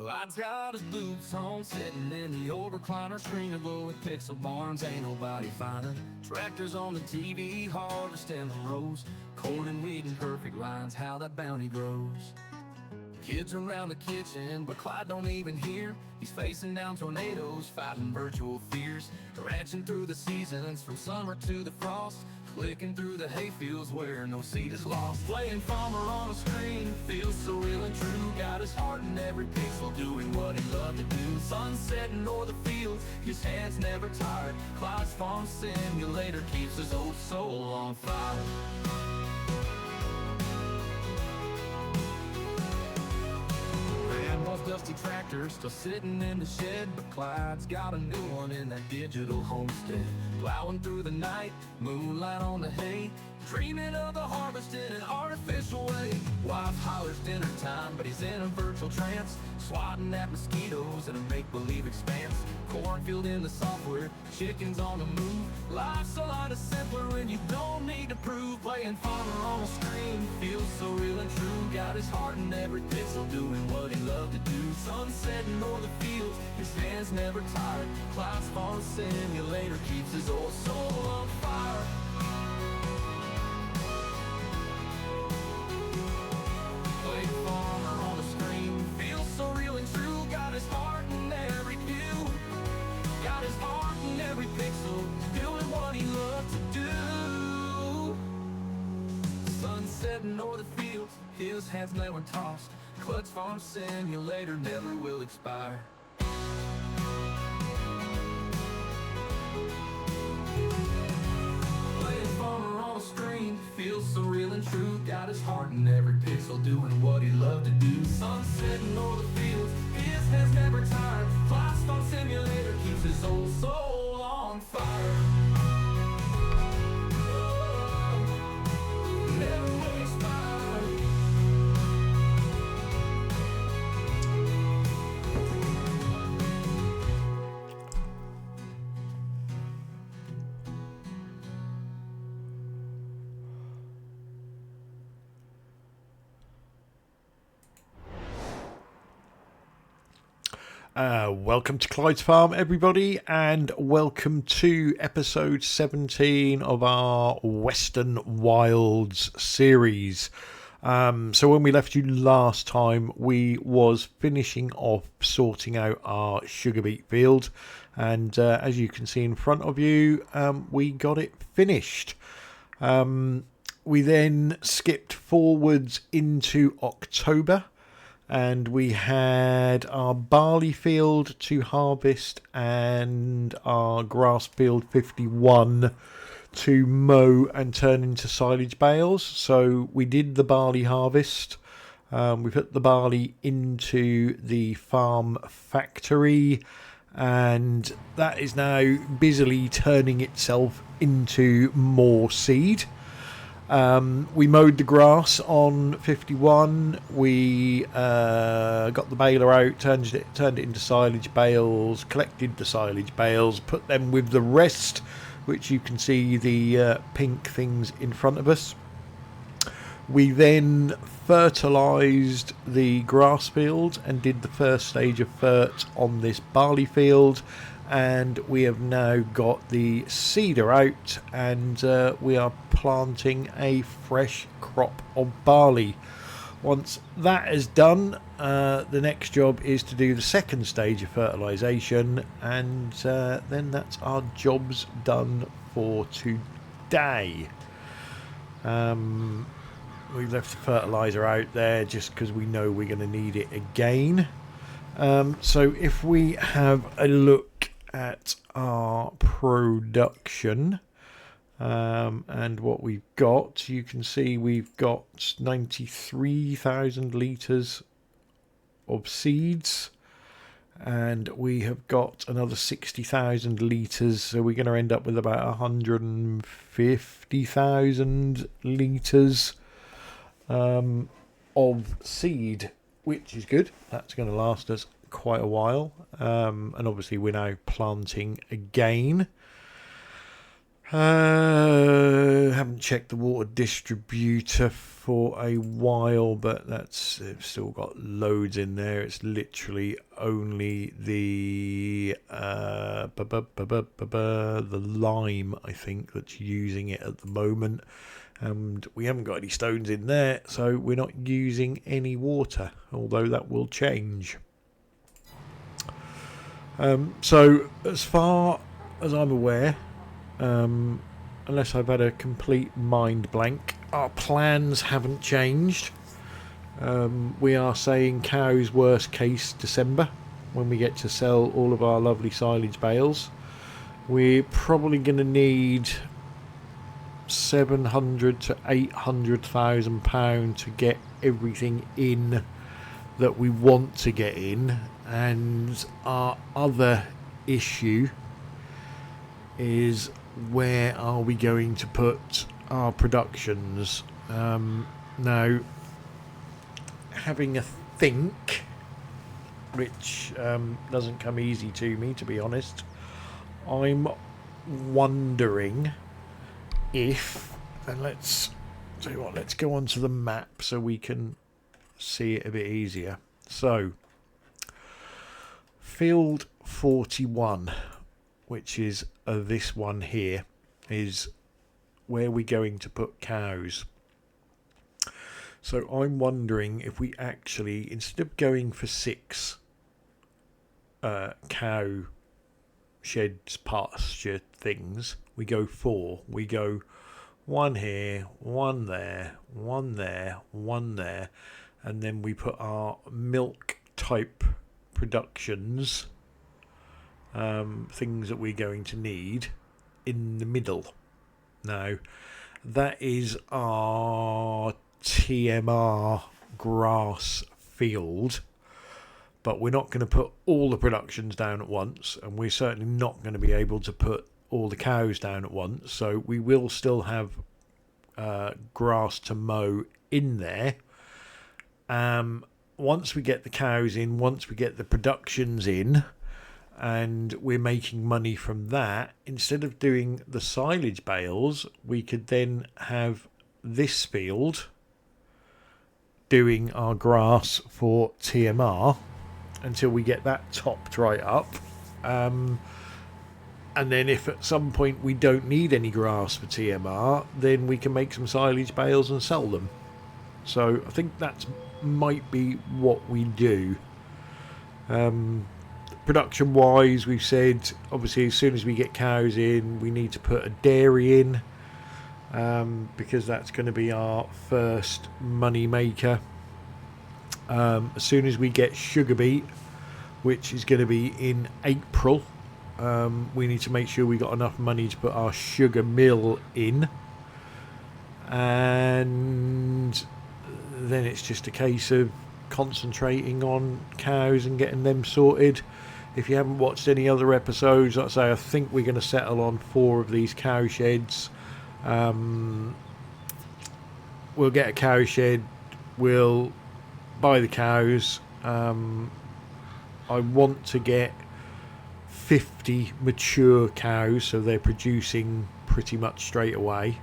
Clyde's got his boots on, sitting in the old recliner, screen glow with pixel barns, ain't nobody finer. Tractors on the TV, harvesting the rows, corn and wheat in perfect lines, how that bounty grows. Kids around the kitchen, but Clyde don't even hear. He's facing down tornadoes, fighting virtual fears, ranching through the seasons from summer to the frost, clicking through the hayfields where no seed is lost. Playing farmer on a screen feels so real and true. Got his heart in every pixel, doing what he loved to do. Sun setting o'er the fields, his hands never tired. Clyde's farm simulator keeps his old soul on fire. Grandma's dusty tractor still sitting in the shed, but Clyde's got a new one in that digital homestead. Plowing through the night, moonlight on the hay, dreaming of the harvest in an artificial way. Wife hollers dinner time, but he's in a virtual trance, swatting at mosquitoes in a make-believe expanse. Cornfield in the software, chickens on the move. Life's a lot simpler when you don't need to prove. Playing farmer on a screen feels so real and true. Got his heart in every pixel, doing what he loved to do. Sun setting o'er the fields, his hands never tired. Clyde's farm simulator keeps his old soul on fire. Playing farmer on the screen feels so real and true. Got his heart in every view, got his heart in every pixel, doing what he loved to do. Sun setting o'er the fields, his hands never tossed. Clyde's farm simulator never will expire. Playing farmer on a screen feels so real and true. Got his heart in every pixel, doing what he loved to do. Sun setting o'er the fields, his hands never tired. Clyde's farm simulator keeps his old soul on fire. Never will expire. Welcome to Clyde's Farm, everybody, and welcome to episode 17 of our Western Wilds series. So when we left you last time, we was finishing off sorting out our sugar beet field, and as you can see in front of you, we got it finished. We then skipped forwards into October, and we had our barley field to harvest and our grass field 51 to mow and turn into silage bales. So we did the barley harvest. We put the barley into the farm factory, and that is now busily turning itself into more seed. We mowed the grass on 51. We got the baler out, turned it into silage bales, collected the silage bales, put them with the rest, which you can see the pink things in front of us. We then fertilised the grass field and did the first stage of fert on this barley field, and we have now got the seeder out, and we are planting a fresh crop of barley. Once that is done, the next job is to do the second stage of fertilisation, and then that's our jobs done for today. We left the fertiliser out there just because we know we're going to need it again. So if we have a look at our production and what we've got, you can see we've got 93,000 litres of seeds, and we have got another 60,000 litres, so we're going to end up with about 150,000 litres of seed, which is good. That's going to last us quite a while, and obviously we're now planting again. Haven't checked the water distributor for a while, but it's still got loads in there. It's literally only the lime, I think, that's using it at the moment, and we haven't got any stones in there, so we're not using any water, although that will change. So as far as I'm aware, unless I've had a complete mind blank, our plans haven't changed. We are saying cows worst case December, when we get to sell all of our lovely silage bales. We're probably going to need 700 to 800,000 pound to get everything in that we want to get in, and our other issue is, where are we going to put our productions? Now, having a think, which doesn't come easy to me, to be honest, I'm wondering if, and let's tell you what, let's go onto the map so we can see it a bit easier. So, field 41, which is this one here, is where we're going to put cows. So I'm wondering if we actually, instead of going for 6 cow sheds, pasture things, we go 4. We go 1 here, 1 there, 1 there, 1 there, and then we put our milk type productions, things that we're going to need, in the middle. Now, that is our TMR grass field, but we're not going to put all the productions down at once, and we're certainly not going to be able to put all the cows down at once, so we will still have grass to mow in there. Once we get the cows in, once we get the productions in, and we're making money from that, instead of doing the silage bales, we could then have this field doing our grass for TMR until we get that topped right up. And then if at some point we don't need any grass for TMR, then we can make some silage bales and sell them. So I think that might be what we do. Production wise, we've said obviously as soon as we get cows in, we need to put a dairy in, because that's going to be our first money maker. As soon as we get sugar beet, which is going to be in April, we need to make sure we got enough money to put our sugar mill in, and then it's just a case of concentrating on cows and getting them sorted. If you haven't watched any other episodes, like I say, I think we're going to settle on 4 of these cow sheds. We'll get a cow shed, we'll buy the cows. I want to get 50 mature cows, so they're producing pretty much straight away.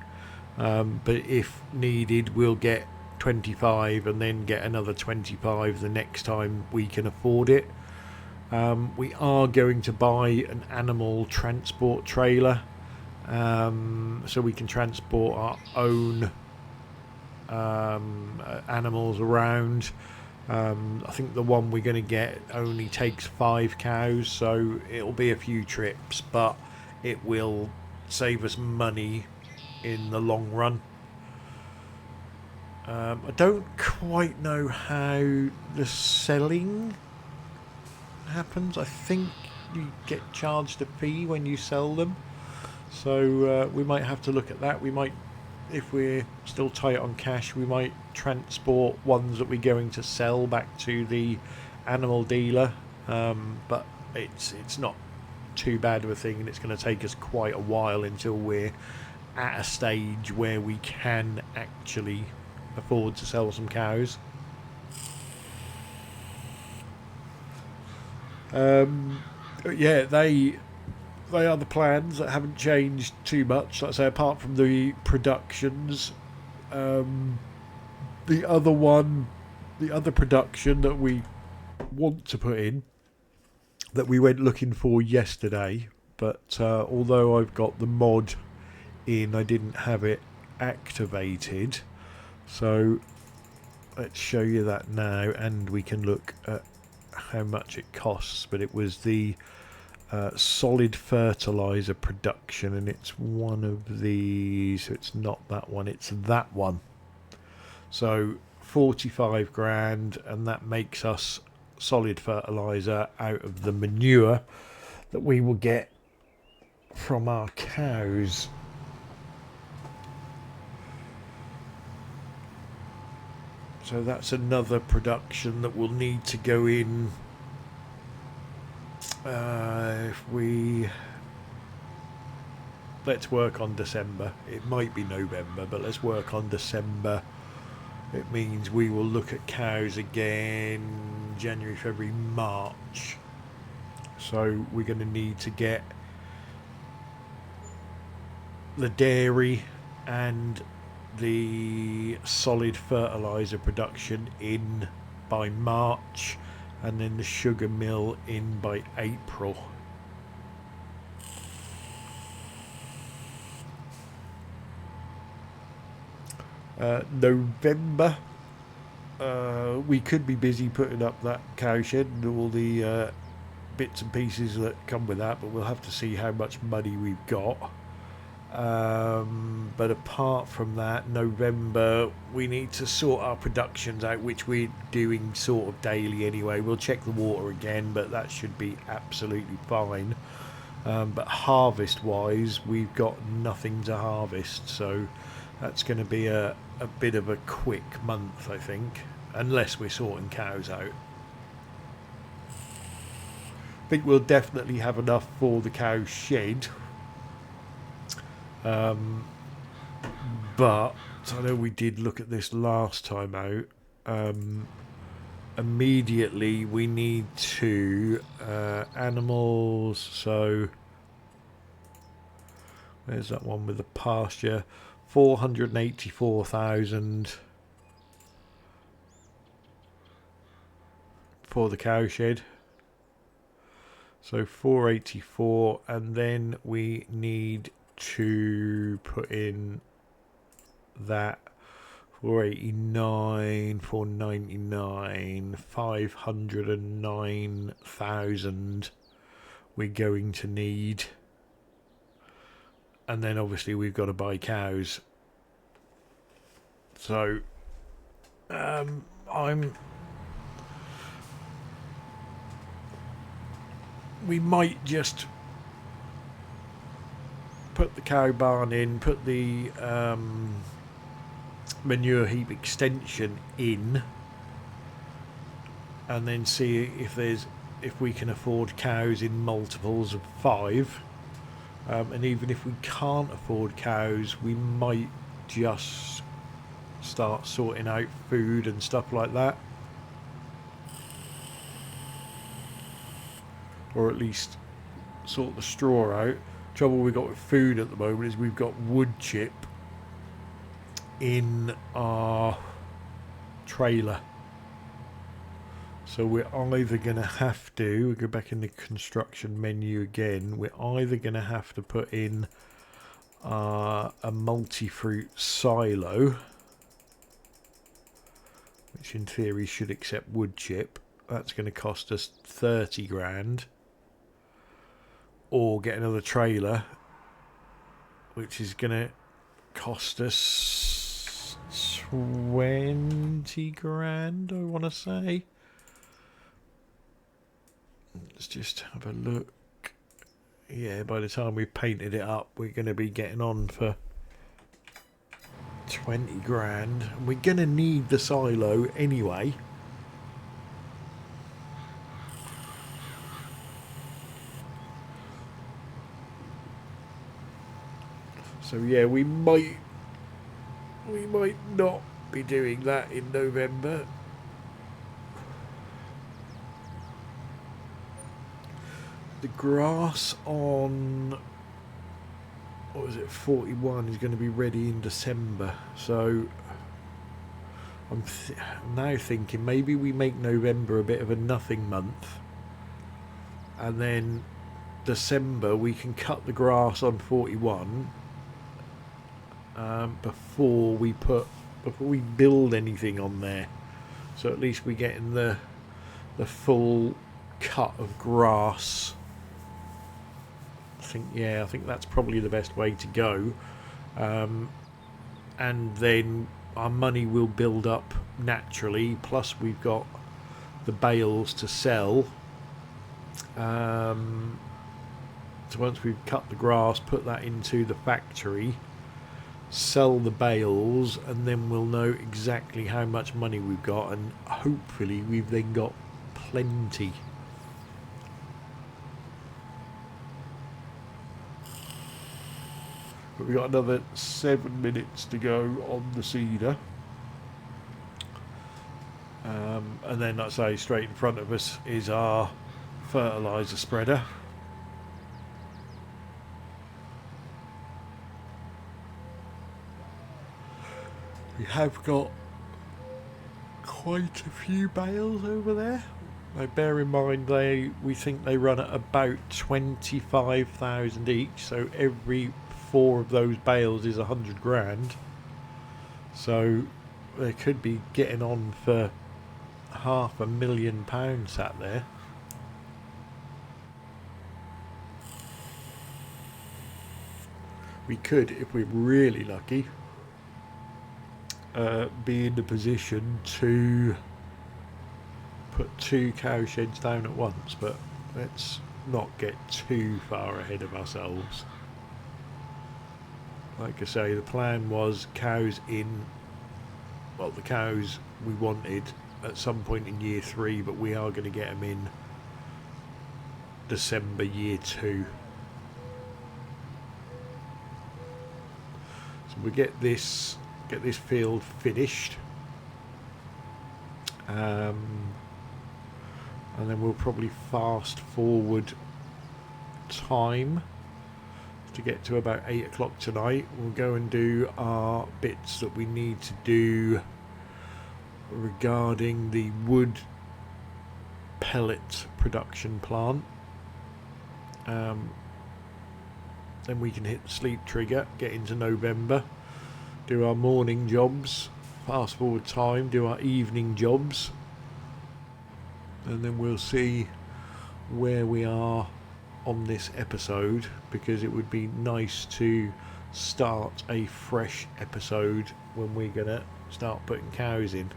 But if needed, we'll get 25 and then get another 25 the next time we can afford it. We are going to buy an animal transport trailer, so we can transport our own animals around. I think the one we're going to get only takes 5 cows, so it'll be a few trips, but it will save us money in the long run. I don't quite know how the selling happens. I think you get charged a fee when you sell them, so we might have to look at that. We might, if we're still tight on cash, we might transport ones that we're going to sell back to the animal dealer, but it's not too bad of a thing, and it's going to take us quite a while until we're at a stage where we can actually afford to sell some cows. Yeah, they they are the plans that haven't changed too much. Like I say, apart from the productions, the other production that we want to put in, that we went looking for yesterday, but although I've got the mod in, I didn't have it activated. So let's show you that now, and we can look at how much it costs. But it was the solid fertilizer production, and it's one of these. So it's not that one, it's that one. So 45 grand, and that makes us solid fertilizer out of the manure that we will get from our cows. So that's another production that will need to go in. Let's work on December. It might be November, but let's work on December. It means we will look at cows again January, February, March. So we're going to need to get the dairy and the solid fertilizer production in by March, and then the sugar mill in by April. November, we could be busy putting up that cow shed and all the bits and pieces that come with that, but we'll have to see how much money we've got. But apart from that, November, we need to sort our productions out, which we're doing sort of daily anyway. We'll check the water again, but that should be absolutely fine. But harvest wise, we've got nothing to harvest, so that's going to be a bit of a quick month, I think, unless we're sorting cows out. I think we'll definitely have enough for the cow shed. But I know we did look at this last time out. Immediately we need to animals. So there's that one with the pasture. 484,000 for the cow shed. So 484, and then we need to put in that 489, 499, 509,000 we're going to need. And then obviously we've got to buy cows. So we might just put the cow barn in, put the manure heap extension in, and then see if we can afford cows in multiples of 5. And even if we can't afford cows, we might just start sorting out food and stuff like that, or at least sort the straw out. Trouble we got with food at the moment is we've got wood chip in our trailer, so we're either going to have to, we go back in the construction menu again, we're either going to have to put in a multi-fruit silo, which in theory should accept wood chip. That's going to cost us 30 grand, or get another trailer, which is going to cost us 20 grand, I want to say. Let's just have a look. Yeah, by the time we've painted it up, we're going to be getting on for 20 grand. And we're going to need the silo anyway. So yeah, we might not be doing that in November. the grass on, what was it, 41 is going to be ready in December. So I'm now thinking maybe we make November a bit of a nothing month, and then December we can cut the grass on 41 before we build anything on there. So at least we get in the full cut of grass. I think that's probably the best way to go. And then our money will build up naturally, plus we've got the bales to sell. So once we've cut the grass, put that into the factory, sell the bales, and then we'll know exactly how much money we've got, and hopefully we've then got plenty. But we've got another 7 minutes to go on the seeder. And then, like I say, straight in front of us is our fertiliser spreader. We have got quite a few bales over there. Now bear in mind we think they run at about 25,000 each, so every 4 of those bales is 100 grand. So they could be getting on for £500,000 sat there. We could, if we're really lucky, be in the position to put 2 cow sheds down at once, but let's not get too far ahead of ourselves. Like I say, the plan was cows in, well, the cows we wanted at some point in year 3, but we are going to get them in December year 2. So we get this field finished, and then we'll probably fast forward time to get to about 8 o'clock tonight. We'll go and do our bits that we need to do regarding the wood pellet production plant. Then we can hit the sleep trigger, get into November, do our morning jobs, fast forward time, do our evening jobs, and then we'll see where we are on this episode, because it would be nice to start a fresh episode when we're gonna start putting cows in.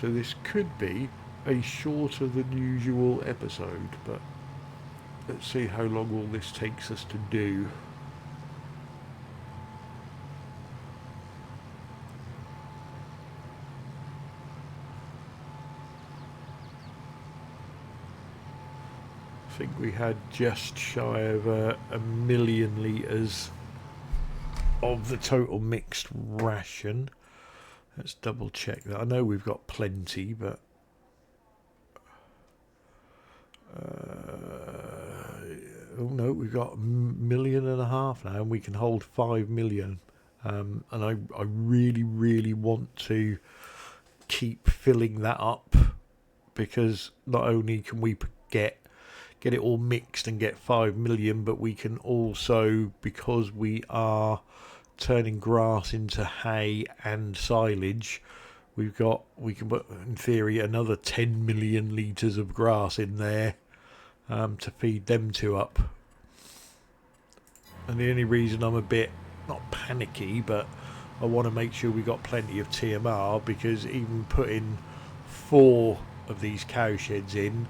So this could be a shorter than usual episode, but let's see how long all this takes us to do. I think we had just shy of a million litres of the total mixed ration. Let's double check that. I know we've got plenty, but oh no, we've got 1.5 million now, and we can hold 5 million. And I really want to keep filling that up, because not only can we get it all mixed and get 5 million, but we can also, because we are turning grass into hay and silage, we can put, in theory, another 10 million litres of grass in there to feed them two up. And the only reason I'm a bit, not panicky, but I want to make sure we got plenty of TMR, because even putting 4 of these cow sheds in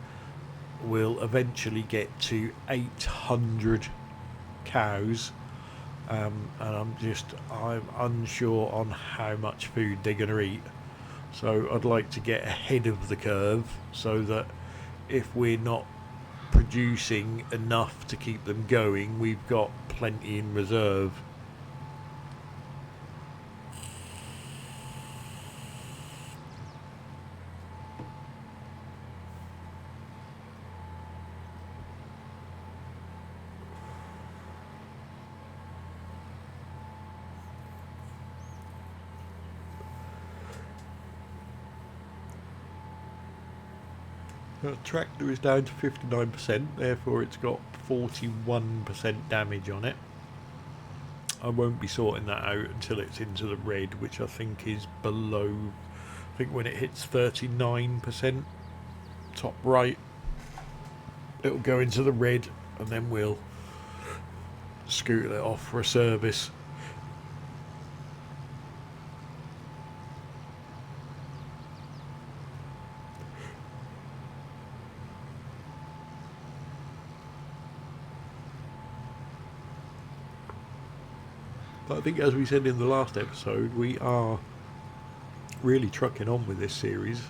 will eventually get to 800 cows, and I'm unsure on how much food they're going to eat. So I'd like to get ahead of the curve, so that if we're not producing enough to keep them going, we've got plenty in reserve. The tractor is down to 59%, therefore it's got 41% damage on it. I won't be sorting that out until it's into the red, which I think is below. I think when it hits 39%, top right, it'll go into the red, and then we'll scoot it off for a service. But I think, as we said in the last episode, we are really trucking on with this series.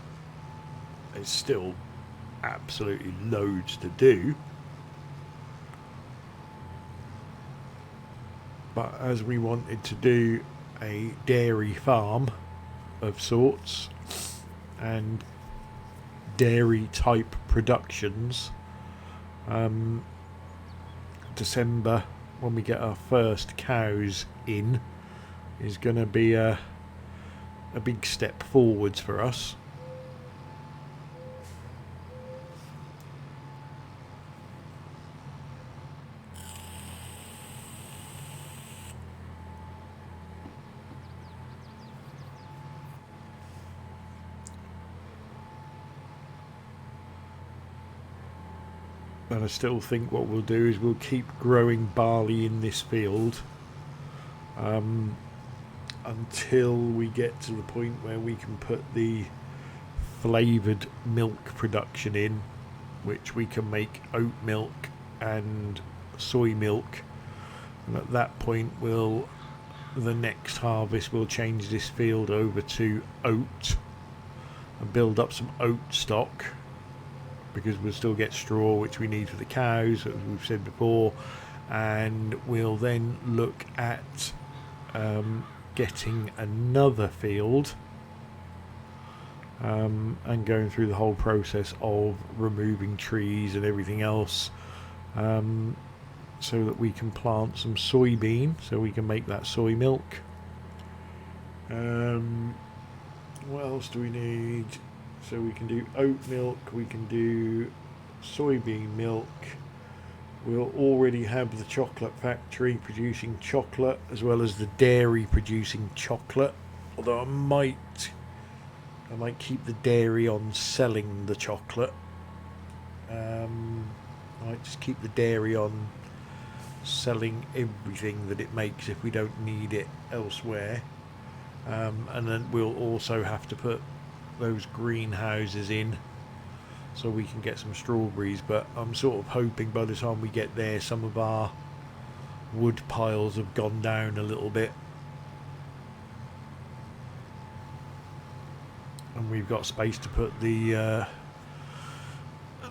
It's still absolutely loads to do, but as we wanted to do a dairy farm of sorts and dairy type productions, December, when we get our first cows in, is going to be a big step forwards for us. And I still think what we'll do is we'll keep growing barley in this field until we get to the point where we can put the flavoured milk production in, which we can make oat milk and soy milk. And at that point, the next harvest we'll change this field over to oat and build up some oat stock, because we'll still get straw, which we need for the cows, as we've said before. And we'll then look at getting another field and going through the whole process of removing trees and everything else, so that we can plant some soybean, so we can make that soy milk. What else do we need? So we can do oat milk, we can do soybean milk. We'll already have the chocolate factory producing chocolate, as well as the dairy producing chocolate. Although I might keep the dairy on selling the chocolate. I might just keep the dairy on selling everything that it makes if we don't need it elsewhere. And then we'll also have to put those greenhouses in so we can get some strawberries, but I'm sort of hoping by the time we get there some of our wood piles have gone down a little bit and we've got space to put the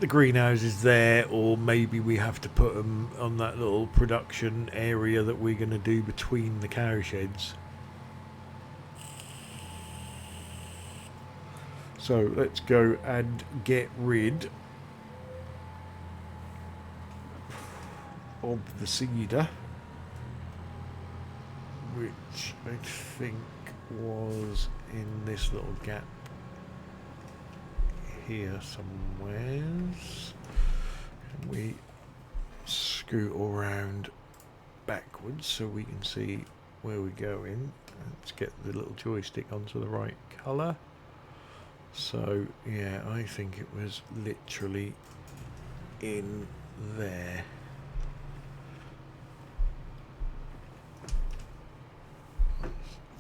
greenhouses there, or maybe we have to put them on that little production area that we're going to do between the cow sheds. So let's go and get rid of the cedar, which I think was in this little gap here somewhere. Can we scoot around backwards so we can see where we're going? Let's get the little joystick onto the right colour. So yeah, I think it was literally in there.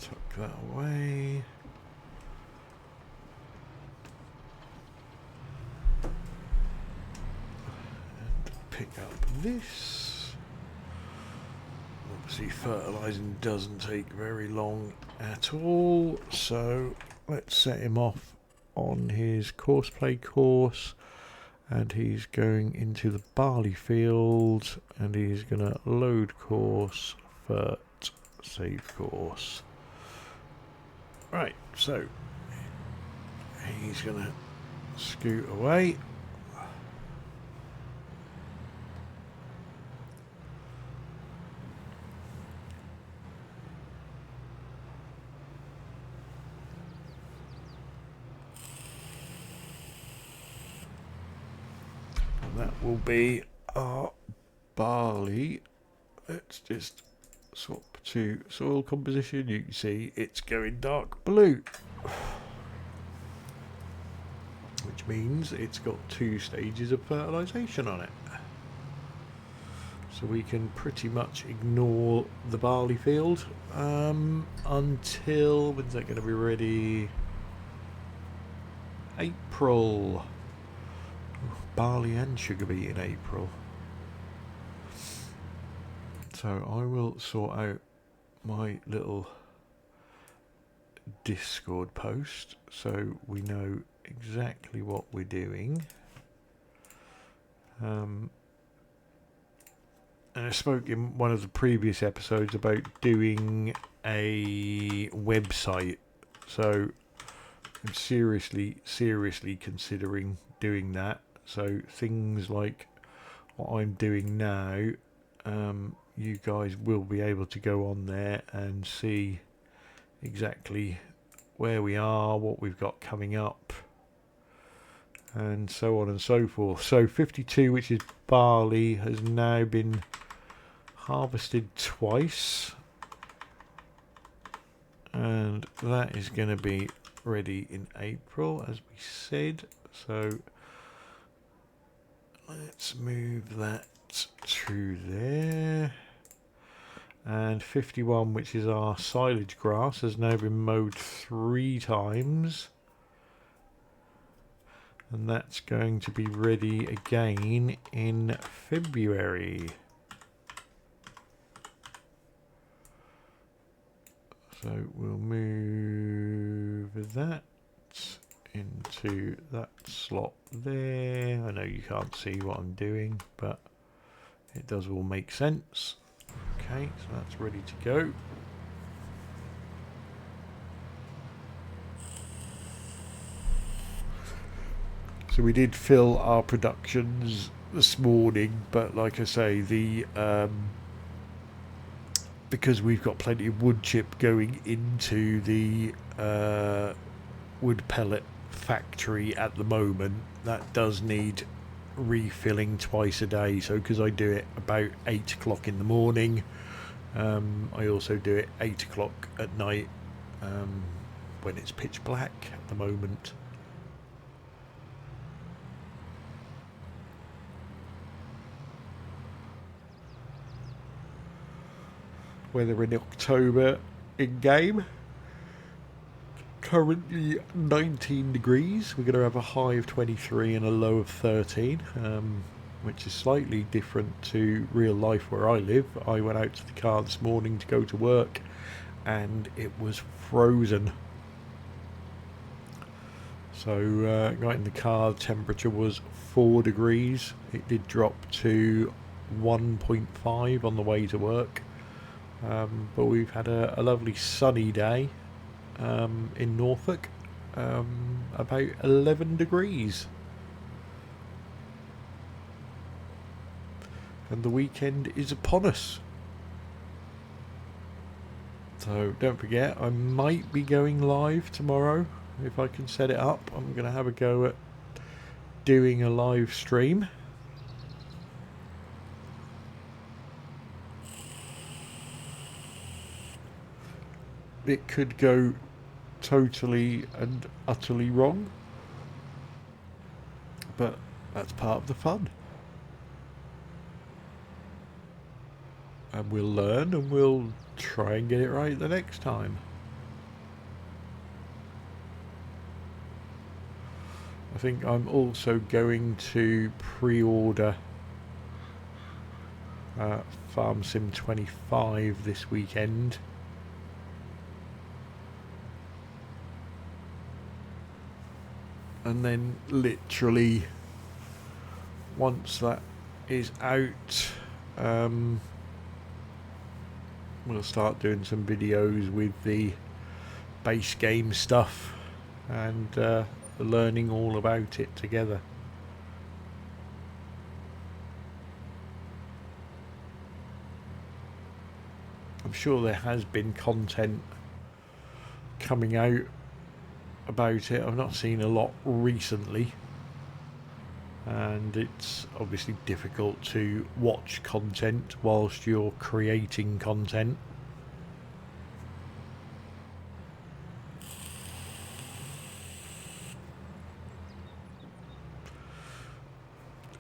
Tuck that away. And pick up this. Obviously fertilising doesn't take very long at all, so let's set him off on his course play course, and he's going into the barley field and he's gonna load course, fert, save course. Right, so he's gonna scoot away. will be our barley. Let's just swap to soil composition. You can see it's going dark blue, which means it's got 2 stages of fertilisation on it. So we can pretty much ignore the barley field until, when's that going to be ready? April. Barley and sugar beet in April. So I will sort out my little Discord post so we know exactly what we're doing. And I spoke in one of the previous episodes about doing a website. So I'm seriously considering doing that. So things like what I'm doing now, you guys will be able to go on there and see exactly where we are, what we've got coming up, and so on and so forth. So 52, which is barley, has now been harvested twice, and that is going to be ready in April, as we said. So let's move that to there. And 51, which is our silage grass, has now been mowed 3 times, and that's going to be ready again in February. So we'll move that into that slot there. I know you can't see what I'm doing, but it does all make sense. Okay, so that's ready to go. So we did fill our productions this morning, but like I say, the because we've got plenty of wood chip going into the wood pellet factory at the moment, that does need refilling twice a day. So because I do it about 8 o'clock in the morning, I also do it 8 o'clock at night, when it's pitch black at the moment. Weather in October in game. Currently 19 degrees. We're going to have a high of 23 and a low of 13, which is slightly different to real life where I live. I went out to the car this morning to go to work and it was frozen. So got in the car, the temperature was 4 degrees. It did drop to 1.5 on the way to work. But we've had a lovely sunny day in Norfolk, about 11 degrees. And the weekend is upon us. So don't forget, I might be going live tomorrow. If I can set it up, I'm going to have a go at doing a live stream. It could go totally and utterly wrong, but that's part of the fun. And we'll learn and we'll try and get it right the next time. I think I'm also going to pre-order Farm Sim 25 this weekend. And then literally once that is out, we'll start doing some videos with the base game stuff and learning all about it together. I'm sure there has been content coming out about it. I've not seen a lot recently, and it's obviously difficult to watch content whilst you're creating content.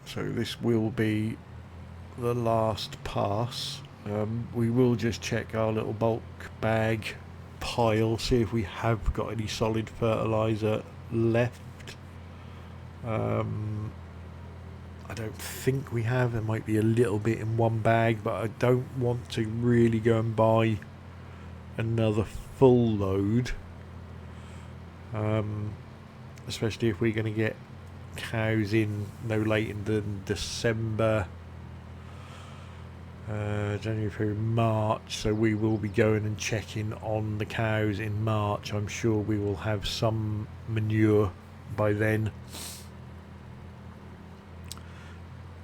So this will be the last pass. We will just check our little bulk bag pile, see if we have got any solid fertilizer left. I don't think we have. There might be a little bit in one bag, but I don't want to really go and buy another full load, especially if we're going to get cows in no later than December, January, February, March. So we will be going and checking on the cows in March. I'm sure we will have some manure by then,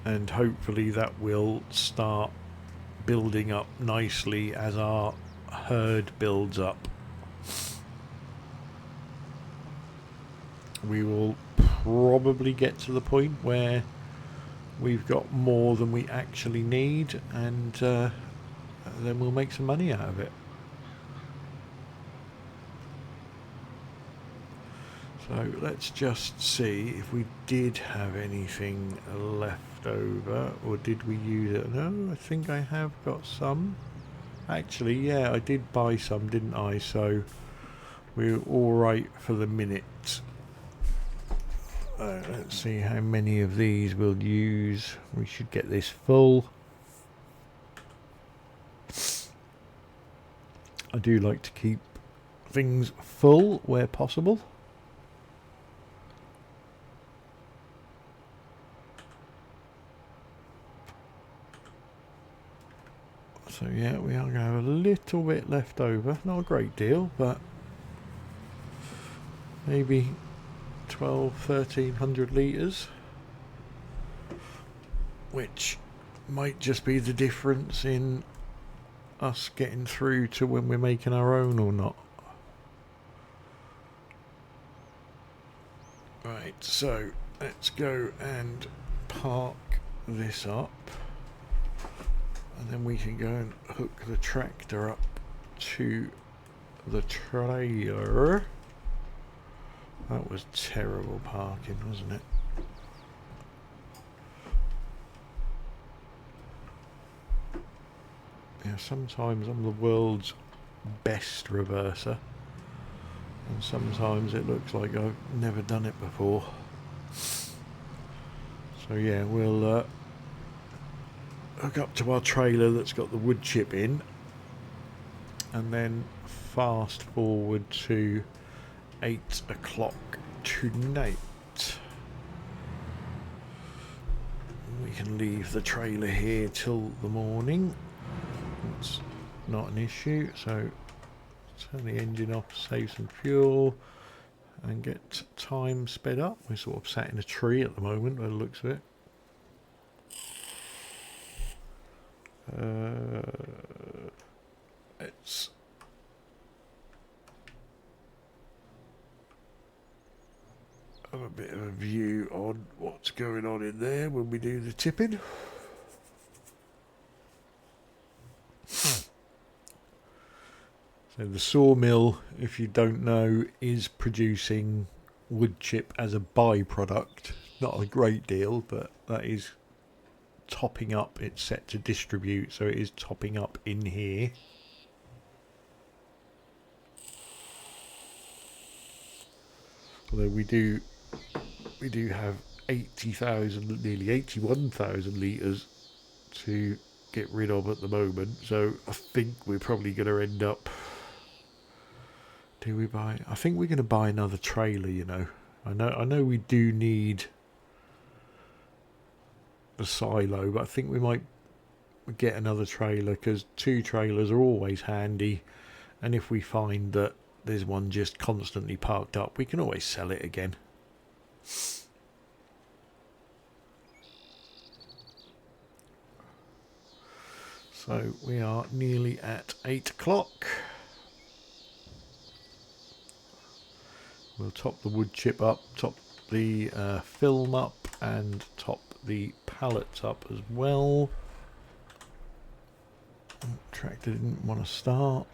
and hopefully that will start building up nicely as our herd builds up. We will probably get to the point where we've got more than we actually need, and then we'll make some money out of it. So let's just see if we did have anything left over, or did we use it? No, I think I have got some. Actually, yeah, I did buy some, didn't I? So we're all right for the minute. Let's see how many of these we'll use. We should get this full. I do like to keep things full where possible. So yeah, we are going to have a little bit left over. Not a great deal, but maybe 1300 litres, which might just be the difference in us getting through to when we're making our own or not. Right, so let's go and park this up, and then we can go and hook the tractor up to the trailer. That was terrible parking, wasn't it? Yeah, sometimes I'm the world's best reverser, and sometimes it looks like I've never done it before. So yeah, we'll hook up to our trailer that's got the wood chip in, and then fast forward to 8 o'clock tonight. We can leave the trailer here till the morning. It's not an issue, so turn the engine off, save some fuel, and get time sped up. We're sort of sat in a tree at the moment by the looks of it. Let's have a bit of a view on what's going on in there when we do the tipping. So the sawmill, if you don't know, is producing wood chip as a byproduct. Not a great deal, but that is topping up. It's set to distribute, so it is topping up in here. Although we do have 80,000, nearly 81,000 litres to get rid of at the moment, so I think we're probably going to end up. Do we buy? I think we're going to buy another trailer. You know, I know we do need a silo, but I think we might get another trailer, because 2 trailers are always handy, and if we find that there's one just constantly parked up, we can always sell it again. So we are nearly at 8 o'clock. We'll top the wood chip up, top the film up and top the pallets up as well. Tractor didn't want to start.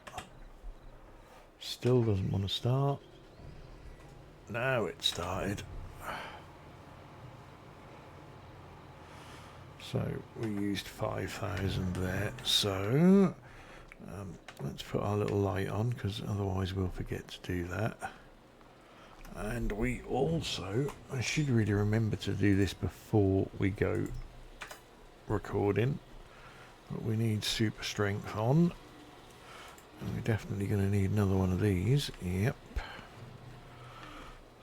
Still doesn't want to start. Now it started. So we used 5,000 there. So let's put our little light on, because otherwise we'll forget to do that. And we also, I should really remember to do this before we go recording, but we need super strength on. And we're definitely going to need another one of these. Yep.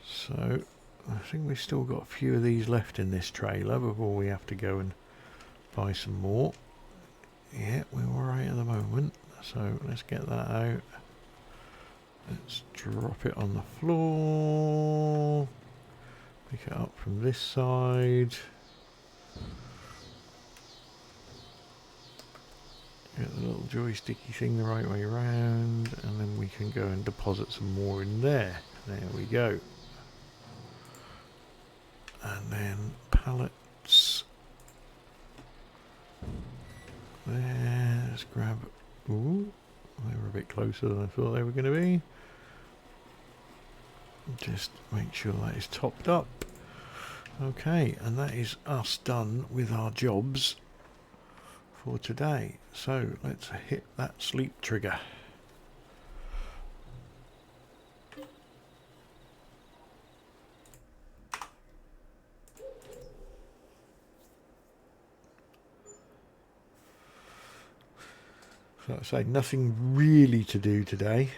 So I think we've still got a few of these left in this trailer before we have to go and buy some more. Yeah, we're alright at the moment. So let's get that out. Let's drop it on the floor. Pick it up from this side. Get the little joysticky thing the right way around, and then we can go and deposit some more in there. There we go. And then pallets. There, let's grab. Ooh, they were a bit closer than I thought they were going to be. Just make sure that is topped up. Okay, and that is us done with our jobs for today. So let's hit that sleep trigger. So I say nothing really to do today,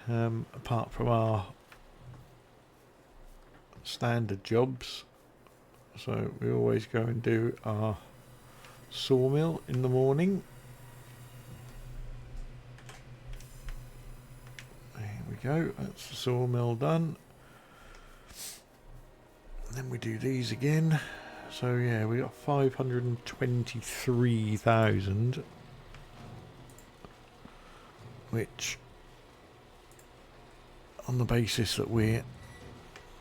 apart from our standard jobs. So we always go and do our sawmill in the morning. There we go, that's the sawmill done. And then we do these again. So yeah, we got 523,000, which, on the basis that we're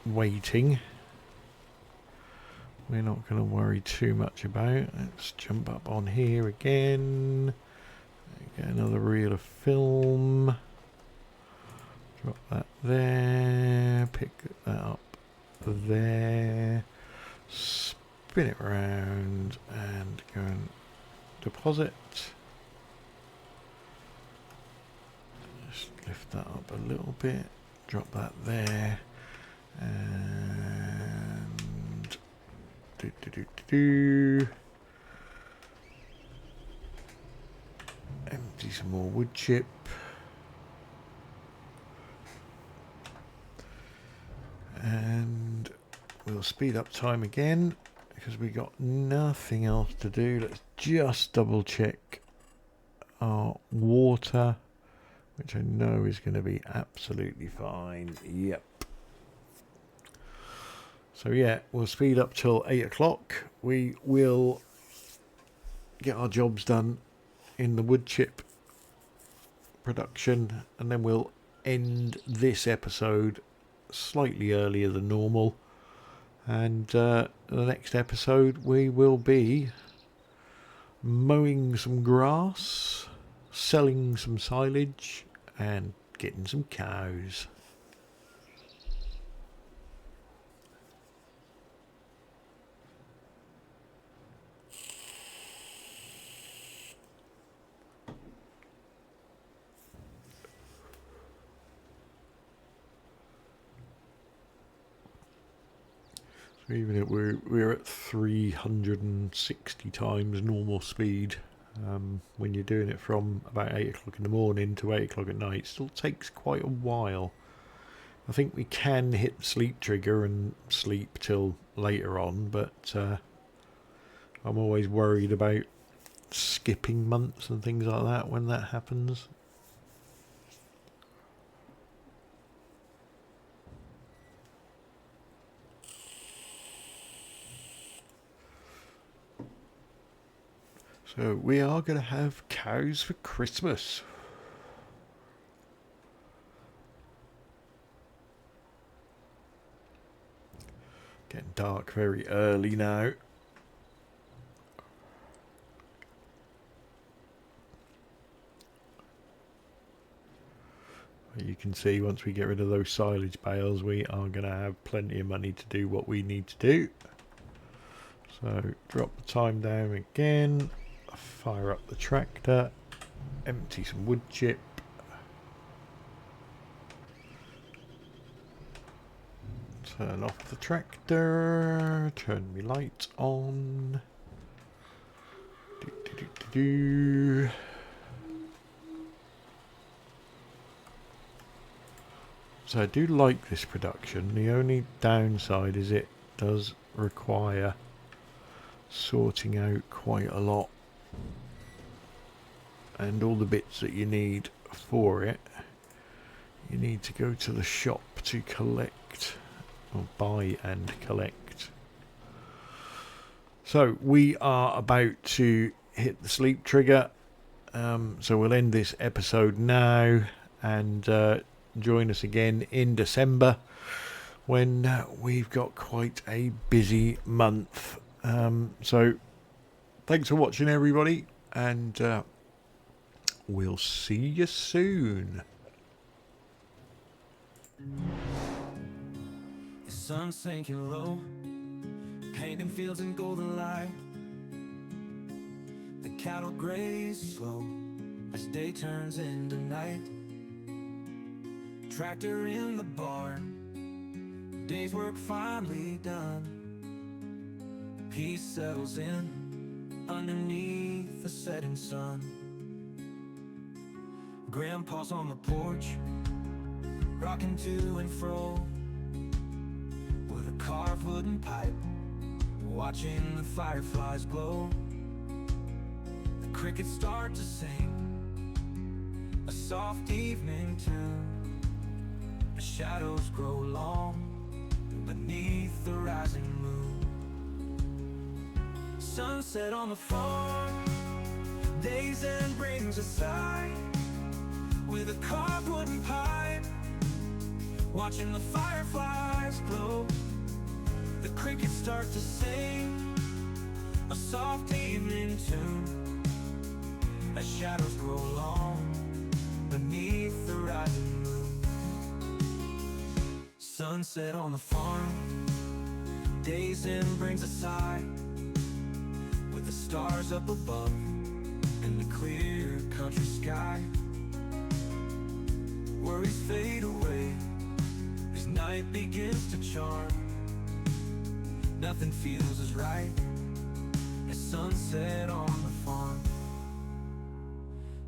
waiting, we're not going to worry too much about. Let's jump up on here again. Get another reel of film. Drop that there. Pick that up there. Spin it around and go and deposit. Just lift that up a little bit. Drop that there. And empty some more wood chip. And we'll speed up time again because we got nothing else to do. Let's just double check our water, which I know is going to be absolutely fine. Yep. So yeah, we'll speed up till 8 o'clock. We will get our jobs done in the wood chip production, and then we'll end this episode slightly earlier than normal. And the next episode we will be mowing some grass, selling some silage, and getting some cows. Even if we're at 360 times normal speed, when you're doing it from about 8 o'clock in the morning to 8 o'clock at night, it still takes quite a while. I think we can hit the sleep trigger and sleep till later on, but I'm always worried about skipping months and things like that when that happens. So we are going to have cows for Christmas. Getting dark very early now. You can see once we get rid of those silage bales, we are going to have plenty of money to do what we need to do. So drop the time down again, fire up the tractor, empty some wood chip. Turn off the tractor, turn my light on. Do. So I do like this production. The only downside is it does require sorting out quite a lot. And all the bits that you need for it, you need to go to the shop to collect, or buy and collect. So we are about to hit the sleep trigger. So we'll end this episode now and join us again in December when we've got quite a busy month. So thanks for watching, everybody, and we'll see you soon. The sun sinking low, painting fields in golden light. The cattle graze slow as day turns into night. Tractor in the barn, day's work finally done. Peace settles in underneath the setting sun. Grandpa's on the porch, rocking to and fro with a carved wooden pipe, watching the fireflies glow. The crickets start to sing a soft evening tune. The shadows grow long beneath the rising moon. Sunset on the farm, day's end brings a sigh, with a carved wooden pipe, watching the fireflies glow. The crickets start to sing a soft evening tune, as shadows grow long beneath the rising moon. Sunset on the farm, day's end brings a sigh, with the stars up above and the clear country sky. Worries fade away as night begins to charm. Nothing feels as right as sunset on the farm.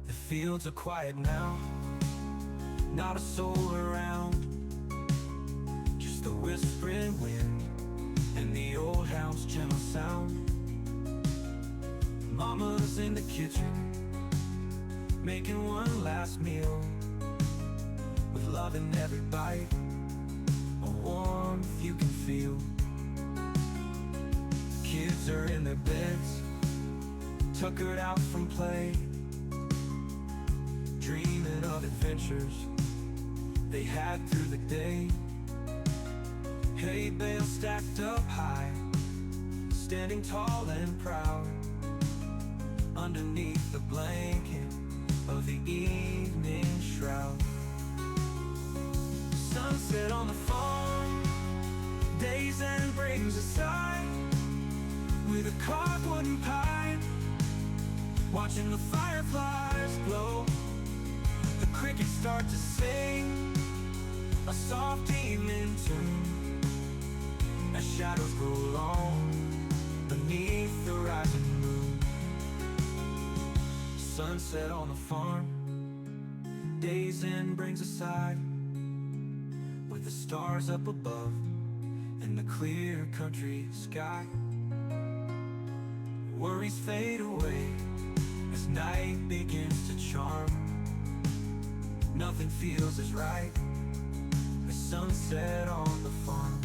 The fields are quiet now, not a soul around, just the whispering wind and the old house gentle sound. Mama's in the kitchen, making one last meal, with love in every bite, a warmth you can feel. Kids are in their beds, tuckered out from play, dreaming of adventures they had through the day. Hay bales stacked up high, standing tall and proud, underneath the blanket of the evening shroud. Sunset on the farm, day's end brings a sigh, with a carved wooden pipe, watching the fireflies glow. The crickets start to sing a soft evening tune, as shadows grow long beneath the rising moon. Sunset on the farm, day's end brings a sigh, with the stars up above and the clear country sky. Worries fade away as night begins to charm. Nothing feels as right as sunset on the farm.